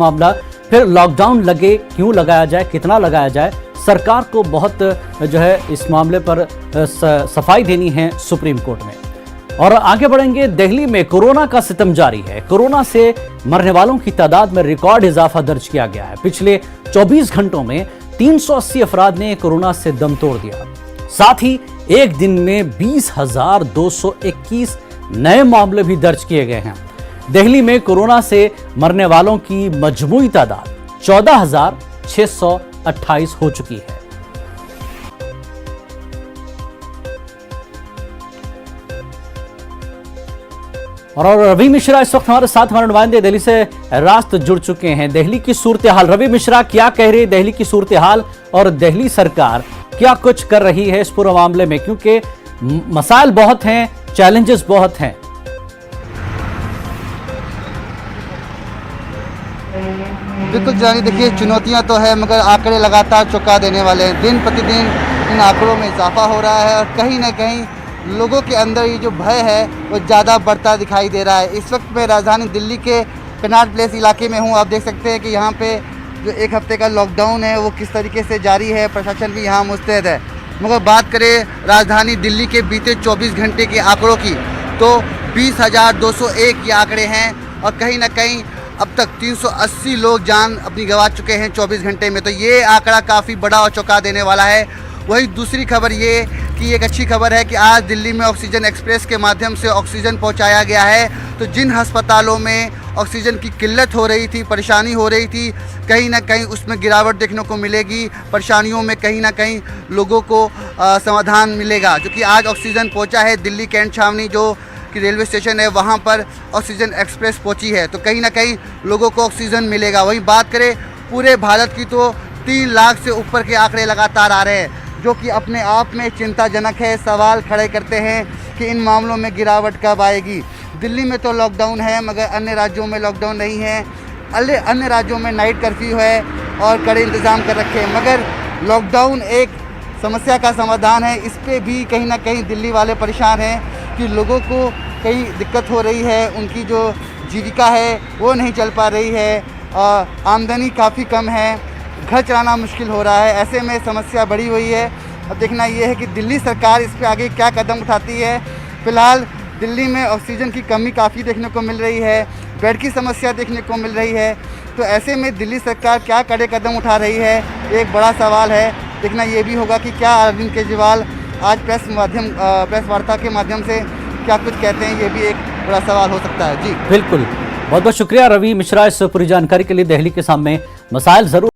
मामला। फिर लॉकडाउन लगे, क्यों लगाया जाए, कितना लगाया जाए, सरकार को बहुत जो है इस मामले पर सफाई देनी है सुप्रीम कोर्ट में। और आगे बढ़ेंगे। दिल्ली में कोरोना का सितम जारी है। कोरोना से मरने वालों की तादाद में रिकॉर्ड इजाफा दर्ज किया गया है। पिछले 24 घंटों में 380 अफराद ने कोरोना से दम तोड़ दिया। साथ ही एक दिन में 20,221 नए मामले भी दर्ज किए गए हैं। दिल्ली में कोरोना से मरने वालों की मजमूई तादाद 14,628 हो चुकी है। और रवि मिश्रा इस वक्त हमारे साथ, हमारे नुमाइंदे दिल्ली से रास्त जुड़ चुके हैं। दिल्ली की सूरत हाल, रवि मिश्रा क्या कह रही है दिल्ली की सूरत हाल, और दिल्ली सरकार क्या कुछ कर रही है इस पूरे मामले में, क्योंकि मसाइल बहुत हैं, चैलेंजेस बहुत हैं। बिल्कुल जानी, देखिए चुनौतियां तो है, मगर आंकड़े लगातार चौंका देने वाले हैं। दिन प्रतिदिन इन आंकड़ों में इजाफा हो रहा है और कहीं ना कहीं लोगों के अंदर ये जो भय है वो ज़्यादा बढ़ता दिखाई दे रहा है। इस वक्त मैं राजधानी दिल्ली के कनॉट प्लेस इलाके में हूँ। आप देख सकते हैं कि यहाँ पे जो एक हफ्ते का लॉकडाउन है वो किस तरीके से जारी है, प्रशासन भी यहाँ मुस्तैद है। मगर बात करें राजधानी दिल्ली के बीते 24 घंटे के आंकड़ों की, तो 20,201 ये आंकड़े हैं और कहीं ना कहीं अब तक 380 लोग जान अपनी गंवा चुके हैं 24 घंटे में। तो ये आंकड़ा काफ़ी बड़ा और चौंका देने वाला है। वही दूसरी खबर ये कि एक अच्छी खबर है कि आज दिल्ली में ऑक्सीजन एक्सप्रेस के माध्यम से ऑक्सीजन पहुंचाया गया है। तो जिन अस्पतालों में ऑक्सीजन की किल्लत हो रही थी, परेशानी हो रही थी, कहीं ना कहीं उसमें गिरावट देखने को मिलेगी। परेशानियों में कहीं ना कहीं लोगों को समाधान मिलेगा। जो कि आज ऑक्सीजन पहुँचा है दिल्ली कैंट छावनी जो कि रेलवे स्टेशन है, वहाँ पर ऑक्सीजन एक्सप्रेस पहुँची है। तो कहीं ना कहीं लोगों को ऑक्सीजन मिलेगा। वहीं बात करें पूरे भारत की, तो 3 लाख से ऊपर के आंकड़े लगातार आ रहे हैं, जो कि अपने आप में चिंताजनक है। सवाल खड़े करते हैं कि इन मामलों में गिरावट कब आएगी। दिल्ली में तो लॉकडाउन है, मगर अन्य राज्यों में लॉकडाउन नहीं है। अन्य राज्यों में नाइट कर्फ्यू है और कड़े इंतज़ाम कर रखे हैं। मगर लॉकडाउन एक समस्या का समाधान है। इस पर भी कहीं ना कहीं दिल्ली वाले परेशान हैं कि लोगों को कई दिक्कत हो रही है, उनकी जो जीविका है वो नहीं चल पा रही है, आमदनी काफ़ी कम है, घर चलाना मुश्किल हो रहा है। ऐसे में समस्या बढ़ी हुई है। अब देखना ये है कि दिल्ली सरकार इस पे आगे क्या कदम उठाती है। फ़िलहाल दिल्ली में ऑक्सीजन की कमी काफ़ी देखने को मिल रही है, बेड की समस्या देखने को मिल रही है। तो ऐसे में दिल्ली सरकार क्या कड़े कदम उठा रही है, एक बड़ा सवाल है। देखना ये भी होगा कि क्या अरविंद केजरीवाल आज प्रेस वार्ता के माध्यम से क्या कुछ कहते हैं, ये भी एक बड़ा सवाल हो सकता है। जी बिल्कुल, बहुत बहुत शुक्रिया रवि मिश्रा इस पूरी जानकारी के लिए। दिल्ली के सामने मसाइल जरूर